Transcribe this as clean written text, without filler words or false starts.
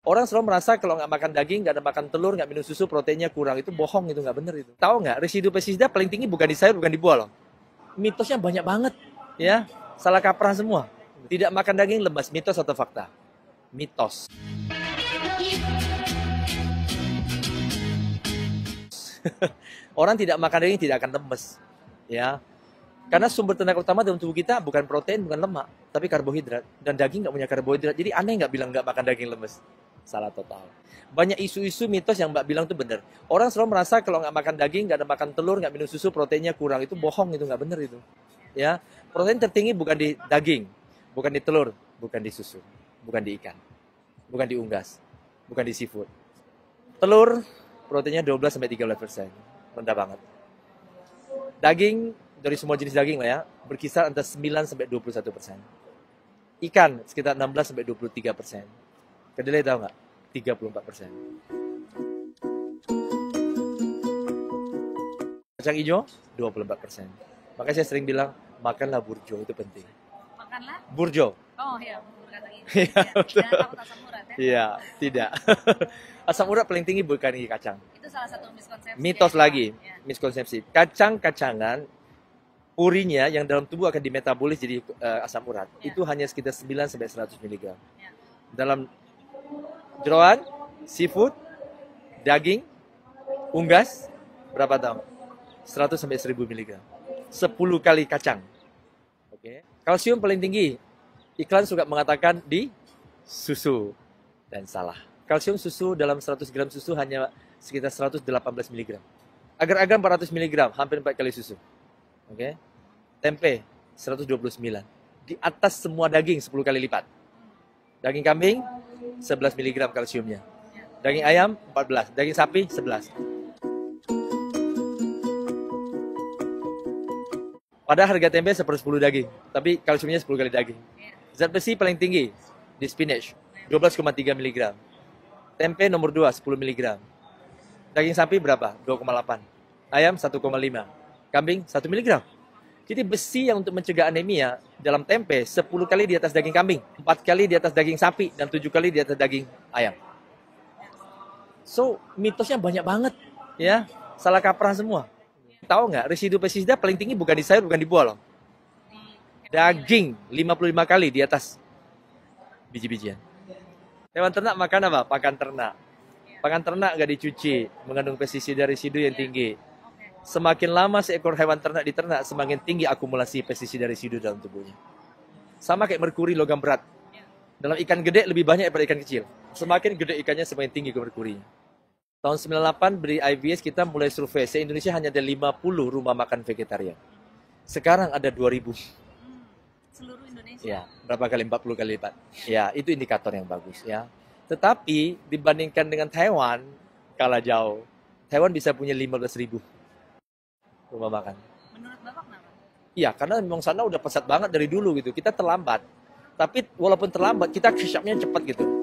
Orang selalu merasa kalau nggak makan daging, nggak ada makan telur, nggak minum susu, proteinnya kurang. Itu bohong, itu nggak bener itu. Tahu nggak, residu pestisida paling tinggi bukan di sayur, bukan di buah loh. Mitosnya banyak banget, ya. Salah kaprah semua. Tidak makan daging lemas, mitos atau fakta? Mitos. Orang tidak makan daging tidak akan lemes, ya. Karena sumber tenaga utama dalam tubuh kita bukan protein, bukan lemak, tapi karbohidrat. Dan daging nggak punya karbohidrat, jadi aneh nggak bilang nggak makan daging lemes. Salah total. Banyak isu-isu mitos yang Mbak bilang itu benar. Orang selalu merasa kalau nggak makan daging, nggak ada makan telur, nggak minum susu, proteinnya kurang. Itu bohong, itu nggak benar itu. Ya, protein tertinggi bukan di daging, bukan di telur, bukan di susu, bukan di ikan, bukan di unggas, bukan di seafood. Telur, proteinnya 12-13%. Rendah banget. Daging, dari semua jenis daging lah ya, berkisar antara 9-21%. Ikan, sekitar 16-23%. Kedelai tahu nggak? 34%. Kacang hijau, 24%. Makanya saya sering bilang, makanlah burjo, itu penting. Makanlah? Burjo. Oh iya, berkata ini. Iya, betul. Jangan takut asam urat ya. Iya, tidak. Asam urat paling tinggi bukan di kacang. Itu salah satu miskonsepsi. Mitos ya, lagi, ya. miskonsepsi. Kacang-kacangan, urinya yang dalam tubuh akan dimetabolis jadi asam urat. Ya. Itu hanya sekitar 9-100 mg. Ya. Dalam jeroan, seafood, daging, unggas, berapa tahu? 100-1000 mg. 10 kali kacang. Oke. Kalsium paling tinggi. Iklan suka mengatakan di susu. Dan salah. Kalsium susu dalam 100 gram susu hanya sekitar 118 mg. Agar-agar 400 mg, hampir 4 kali susu. Oke. Tempe 129. Di atas semua daging 10 kali lipat. Daging kambing 11 mg kalsiumnya. Daging ayam 14, daging sapi 11. Pada harga tempe 1/10 daging, tapi kalsiumnya 10 kali daging. Zat besi paling tinggi di spinach 12,3 mg. Tempe nomor 2 10 mg. Daging sapi berapa? 2,8. Ayam 1,5. Kambing 1 mg. Jadi besi yang untuk mencegah anemia dalam tempe 10 kali di atas daging kambing, 4 kali di atas daging sapi, dan 7 kali di atas daging ayam. So, mitosnya banyak banget, ya. Salah kaprah semua. Tahu nggak, residu pestisida paling tinggi bukan di sayur, bukan di buah loh. Daging 55 kali di atas biji-bijian. Hewan ternak makan apa? Pakan ternak. Pakan ternak nggak dicuci, mengandung pestisida residu yang tinggi. Semakin lama seekor hewan ternak diternak, semakin tinggi akumulasi pestisida residu dalam tubuhnya. Sama kayak merkuri logam berat. Dalam ikan gede lebih banyak daripada ikan kecil. Semakin gede ikannya, semakin tinggi merkurinya. Tahun 98 beri IBS kita mulai survei. Se-Indonesia hanya ada 50 rumah makan vegetarian. Sekarang ada 2000. Seluruh Indonesia. Ya, berapa kali? 40 kali lipat. Ya, itu indikator yang bagus ya. Tetapi dibandingkan dengan Taiwan, kalah jauh. Taiwan bisa punya 15.000 rumah makan. Menurut Bapak kenapa? Iya, karena memang sana udah pesat banget dari dulu gitu. Kita terlambat. Tapi walaupun terlambat, kita catch up-nya cepat gitu.